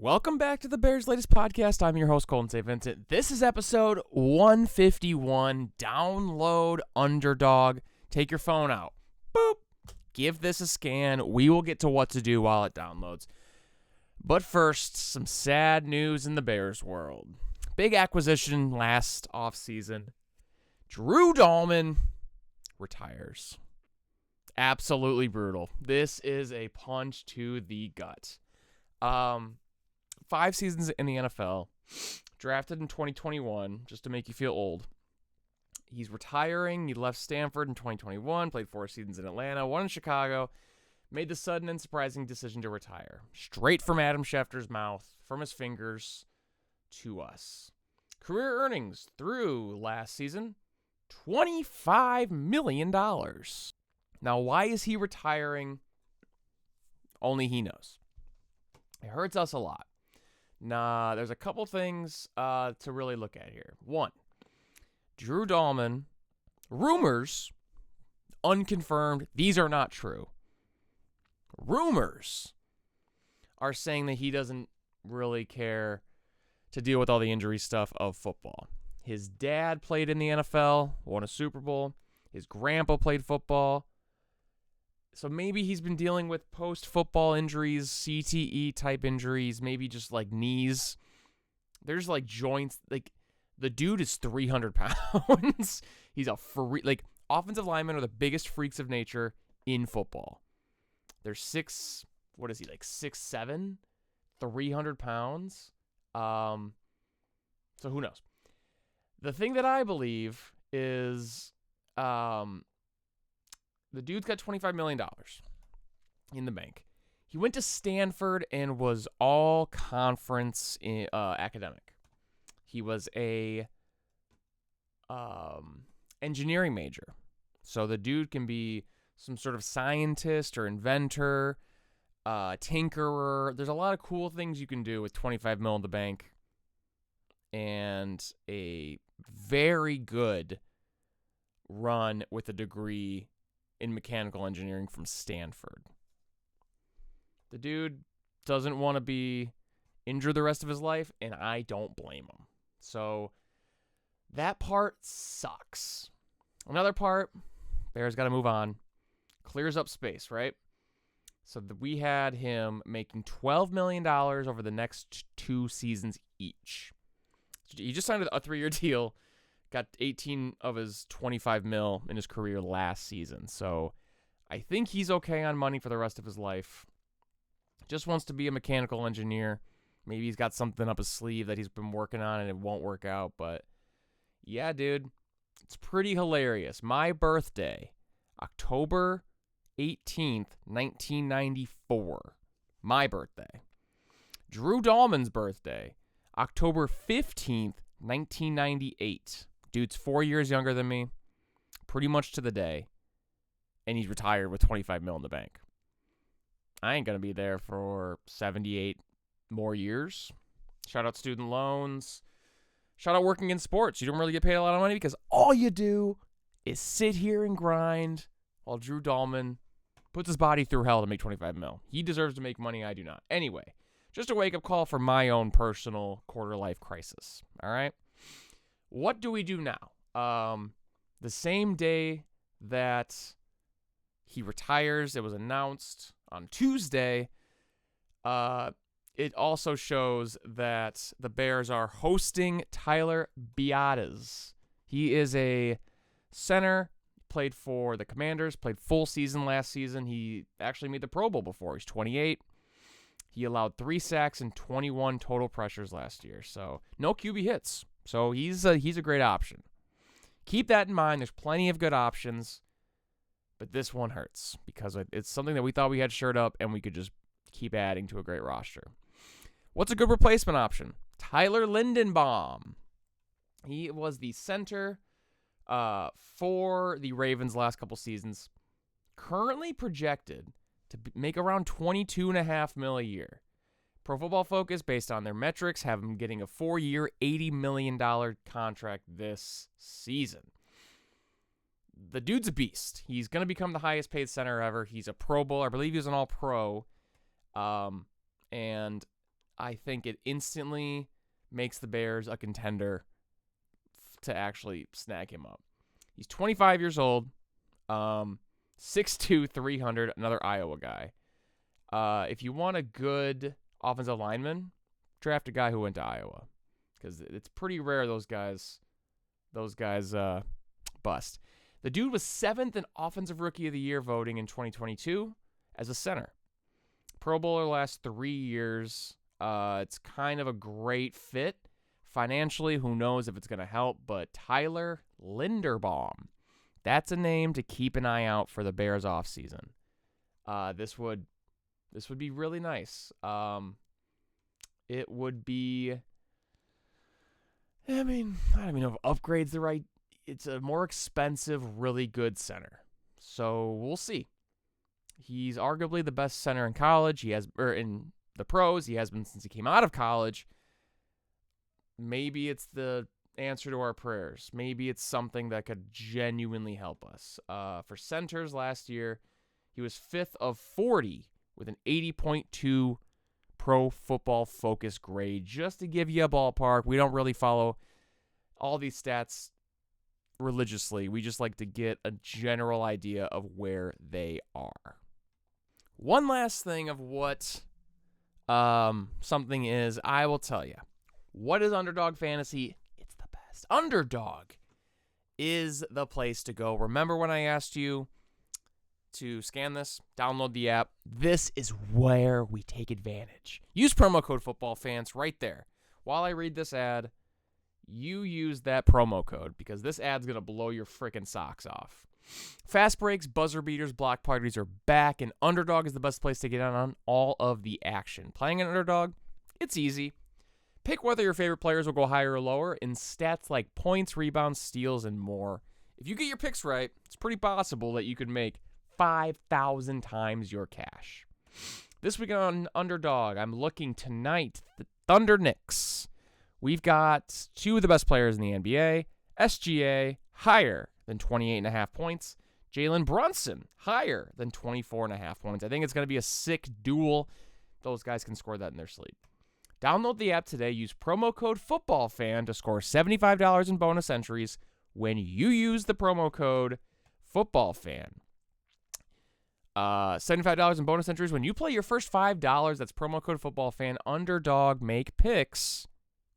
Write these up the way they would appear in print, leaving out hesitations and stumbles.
Welcome back to the Bears' latest podcast. I'm your host, Colton St. Vincent. This is episode 151. Download Underdog. Take your phone out. Boop. Give this a scan. We will get to what to do while it downloads. But first, some sad news in the Bears world. Big acquisition last offseason. Drew Dalman retires. Absolutely brutal. This is a punch to the gut. 5 seasons in the NFL, drafted in 2021, just to make you feel old. He's retiring. He left Stanford in 2021, played 4 seasons in Atlanta, 1 in Chicago, made the sudden and surprising decision to retire. Straight from Adam Schefter's mouth, from his fingers, to us. Career earnings through last season, $25 million. Now, why is he retiring? Only he knows. It hurts us a lot. Nah, there's a couple things to really look at here. 1, Drew Dalman, rumors, unconfirmed, these are not true. Rumors are saying that he doesn't really care to deal with all the injury stuff of football. His dad played in the NFL, won a Super Bowl. His grandpa played football. So maybe he's been dealing with post-football injuries, CTE type injuries, maybe just like knees. There's like joints. Like the dude is 300 pounds. He's a freak. Like offensive linemen are the biggest freaks of nature in football. They're 6'7", 300 pounds. So who knows? The thing that I believe is, the dude's got $25 million in the bank. He went to Stanford and was all conference academic. He was a engineering major. So the dude can be some sort of scientist or inventor, tinkerer. There's a lot of cool things you can do with $25 million in the bank and a very good run with a degree in mechanical engineering from Stanford. The dude doesn't want to be injured the rest of his life, and I don't blame him. So that part sucks. Another part, Bears got to move on. Clears up space, right? So we had him making $12 million over the next 2 seasons each. He just signed a 3-year deal. Got 18 of his 25 mil in his career last season. So I think he's okay on money for the rest of his life. Just wants to be a mechanical engineer. Maybe he's got something up his sleeve that he's been working on and it won't work out. But yeah, dude, it's pretty hilarious. My birthday, October 18th, 1994. My birthday. Drew Dalman's birthday, October 15th, 1998. Dude's 4 years younger than me, pretty much to the day, and he's retired with $25 million in the bank. I ain't going to be there for 78 more years. Shout out student loans. Shout out working in sports. You don't really get paid a lot of money because all you do is sit here and grind while Drew Dalman puts his body through hell to make $25 million. He deserves to make money. I do not. Anyway, just a wake-up call for my own personal quarter-life crisis. All right? What do we do now? The same day that he retires, it was announced on Tuesday, it also shows that the Bears are hosting Tyler Biadasz. He is a center, played for the Commanders, played full season last season. He actually made the Pro Bowl before. He's 28. He allowed 3 sacks and 21 total pressures last year. So no QB hits. So he's a great option. Keep that in mind. There's plenty of good options, but this one hurts because it's something that we thought we had shored up and we could just keep adding to a great roster. What's a good replacement option? Tyler Lindenbaum. He was the center for the Ravens last couple seasons. Currently projected to make around $22.5 million a year. Pro Football Focus, based on their metrics, have him getting a 4-year, $80 million contract this season. The dude's a beast. He's going to become the highest paid center ever. He's a Pro Bowler. I believe he was an All-Pro. And I think it instantly makes the Bears a contender to actually snag him up. He's 25 years old, 6'2", 300, another Iowa guy. If you want a good offensive lineman, draft a guy who went to Iowa, because it's pretty rare those guys bust. The dude was 7th in Offensive Rookie of the Year voting in 2022 as a center. Pro Bowler last 3 years. It's kind of a great fit. Financially, who knows if it's going to help, but Tyler Linderbaum. That's a name to keep an eye out for the Bears offseason. This would be really nice. It would be, I don't even know if upgrade's the right, it's a more expensive, really good center. So we'll see. He's arguably the best center in college. In the pros. He has been since he came out of college. Maybe it's the answer to our prayers. Maybe it's something that could genuinely help us. For centers last year, he was 5th of 40 with an 80.2 Pro Football Focus grade. Just to give you a ballpark, we don't really follow all these stats religiously. We just like to get a general idea of where they are. One last thing of what something is, I will tell you. What is Underdog Fantasy? It's the best. Underdog is the place to go. Remember when I asked you to scan this, download the app? This is where we take advantage. Use promo code FootballFans right there. While I read this ad, you use that promo code because this ad's going to blow your freaking socks off. Fast breaks, buzzer beaters, block parties are back, and Underdog is the best place to get on all of the action. Playing an Underdog, it's easy. Pick whether your favorite players will go higher or lower in stats like points, rebounds, steals, and more. If you get your picks right, it's pretty possible that you could make 5,000 times your cash. This week on Underdog, I'm looking tonight, the Thunder Knicks. We've got 2 of the best players in the NBA. SGA, higher than 28.5 points. Jalen Brunson, higher than 24.5 points. I think it's going to be a sick duel. Those guys can score that in their sleep. Download the app today. Use promo code FootballFan to score $75 in bonus entries when you use the promo code FootballFan. $75 in bonus entries when you play your first $5. That's promo code FootballFan. Underdog, make picks,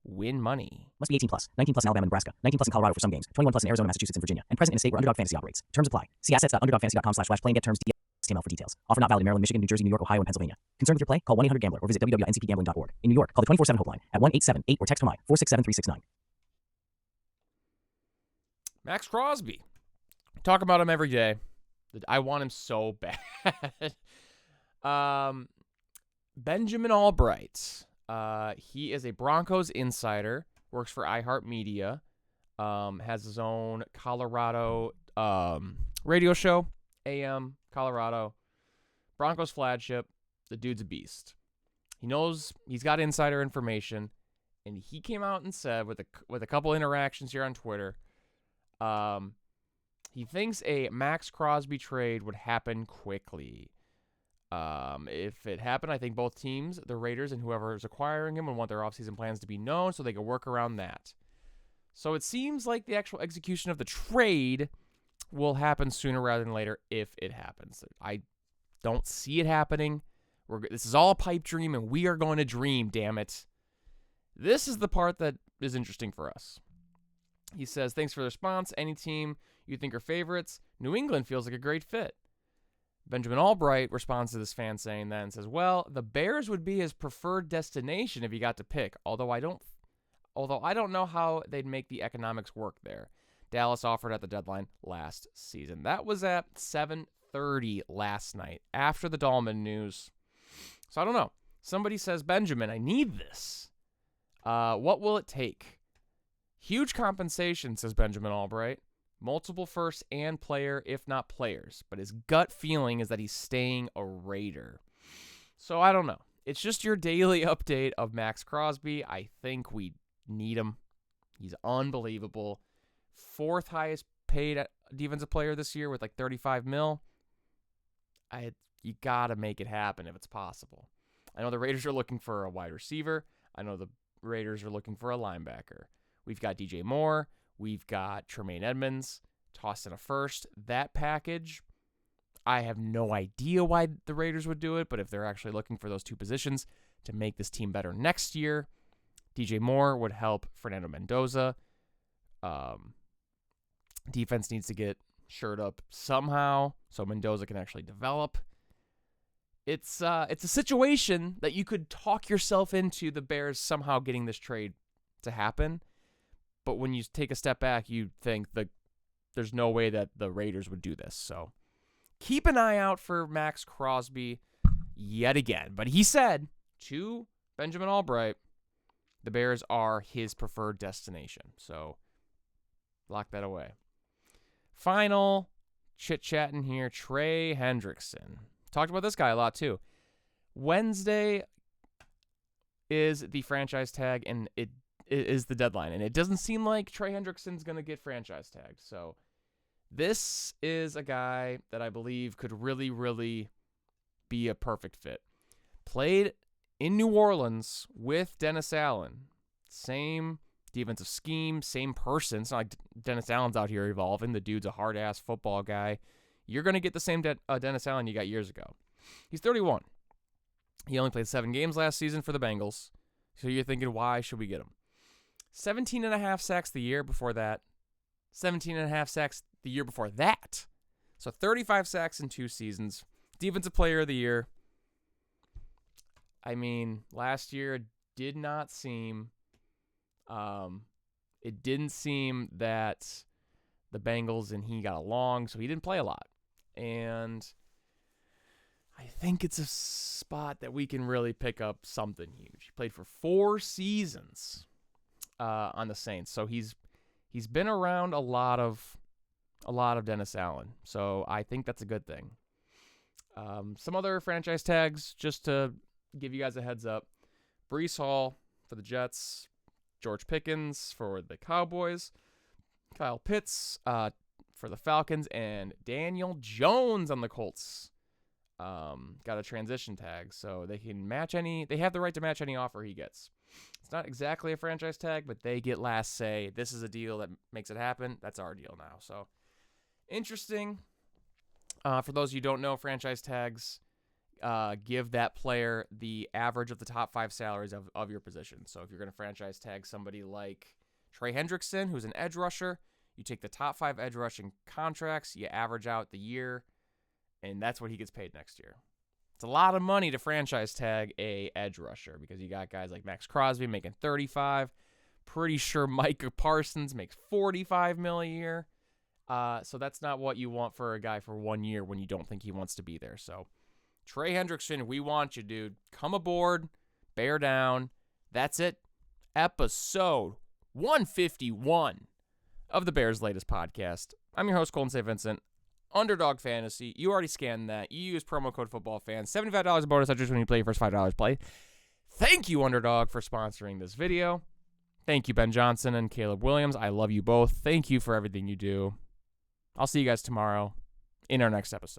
win money. Must be 18 plus. 19 plus in Alabama and Nebraska. 19 plus in Colorado for some games. 21 plus in Arizona, Massachusetts, and Virginia. And present in a state where Underdog Fantasy operates. Terms apply. See assets.underdogfantasy.com/play and get terms HTML for details. Offer not valid in Maryland, Michigan, New Jersey, New York, Ohio, and Pennsylvania. Concerned with your play? Call 1-800-GAMBLER or visit www.ncpgambling.org. In New York, call the 24/7 hotline at 1-878 or text HOMI 467-369. Max Crosby. Talk about him every day. I want him so bad. Benjamin Albright. He is a Broncos insider, works for iHeartMedia, has his own Colorado radio show, AM Colorado. Broncos flagship. The dude's a beast. He knows he's got insider information, and he came out and said with a couple interactions here on Twitter, he thinks a Max Crosby trade would happen quickly. If it happened, I think both teams, the Raiders and whoever is acquiring him, would want their offseason plans to be known so they could work around that. So it seems like the actual execution of the trade will happen sooner rather than later if it happens. I don't see it happening. This is all a pipe dream, and we are going to dream, damn it. This is the part that is interesting for us. He says, thanks for the response. Any team you think are favorites? New England feels like a great fit. Benjamin Albright responds to this fan saying that and says, well, the Bears would be his preferred destination if he got to pick, although I don't know how they'd make the economics work there. Dallas offered at the deadline last season. That was at 7:30 last night after the Dahlman news. So I don't know. Somebody says, Benjamin, I need this. What will it take? Huge compensation, says Benjamin Albright. Multiple firsts and player, if not players. But his gut feeling is that he's staying a Raider. So I don't know. It's just your daily update of Max Crosby. I think we need him. He's unbelievable. 4th highest paid defensive player this year with like $35 million. You got to make it happen if it's possible. I know the Raiders are looking for a wide receiver. I know the Raiders are looking for a linebacker. We've got DJ Moore. We've got Tremaine Edmonds. Tossed in a first. That package, I have no idea why the Raiders would do it, but if they're actually looking for those two positions to make this team better next year, DJ Moore would help Fernando Mendoza. Defense needs to get shored up somehow so Mendoza can actually develop. It's a situation that you could talk yourself into the Bears somehow getting this trade to happen, but when you take a step back, you think that there's no way that the Raiders would do this. So keep an eye out for Max Crosby yet again. But he said to Benjamin Albright, the Bears are his preferred destination. So lock that away. Final chit-chatting here, Trey Hendrickson. Talked about this guy a lot too. Wednesday is the franchise tag, and it is the deadline. And it doesn't seem like Trey Hendrickson's going to get franchise tagged. So this is a guy that I believe could really, really be a perfect fit. Played in New Orleans with Dennis Allen. Same defensive scheme, same person. It's not like Dennis Allen's out here evolving. The dude's a hard-ass football guy. You're going to get the same Dennis Allen you got years ago. He's 31. He only played 7 games last season for the Bengals. So you're thinking, why should we get him? 17.5 sacks the year before that. 17.5 sacks the year before that. So 35 sacks in 2 seasons. Defensive Player of the Year. I mean, last year did not seem... it didn't seem that the Bengals and he got along, so he didn't play a lot. And I think it's a spot that we can really pick up something huge. He played for 4 seasons on the Saints, so he's been around a lot of Dennis Allen. So I think that's a good thing. Some other franchise tags, just to give you guys a heads up. Breece Hall for the Jets. George Pickens for the Cowboys, Kyle Pitts for the Falcons, and Daniel Jones on the Colts. Got a transition tag, so they can match any. They have the right to match any offer he gets. It's not exactly a franchise tag, but they get last say. This is a deal that makes it happen. That's our deal now. So interesting. For those of you who don't know, franchise tags give that player the average of the top 5 salaries of your position. So if you're going to franchise tag somebody like Trey Hendrickson, who's an edge rusher, you take the top 5 edge rushing contracts, you average out the year, and that's what he gets paid next year. It's a lot of money to franchise tag a edge rusher because you got guys like Max Crosby making 35. Pretty sure Micah Parsons makes $45 million a year. So that's not what you want for a guy for 1 year when you don't think he wants to be there. So Trey Hendrickson, we want you, dude. Come aboard. Bear down. That's it. Episode 151 of the Bears' latest podcast. I'm your host, Colton St. Vincent. Underdog Fantasy. You already scanned that. You use promo code FootballFans. $75 bonus just when you play your first $5 play. Thank you, Underdog, for sponsoring this video. Thank you, Ben Johnson and Caleb Williams. I love you both. Thank you for everything you do. I'll see you guys tomorrow in our next episode.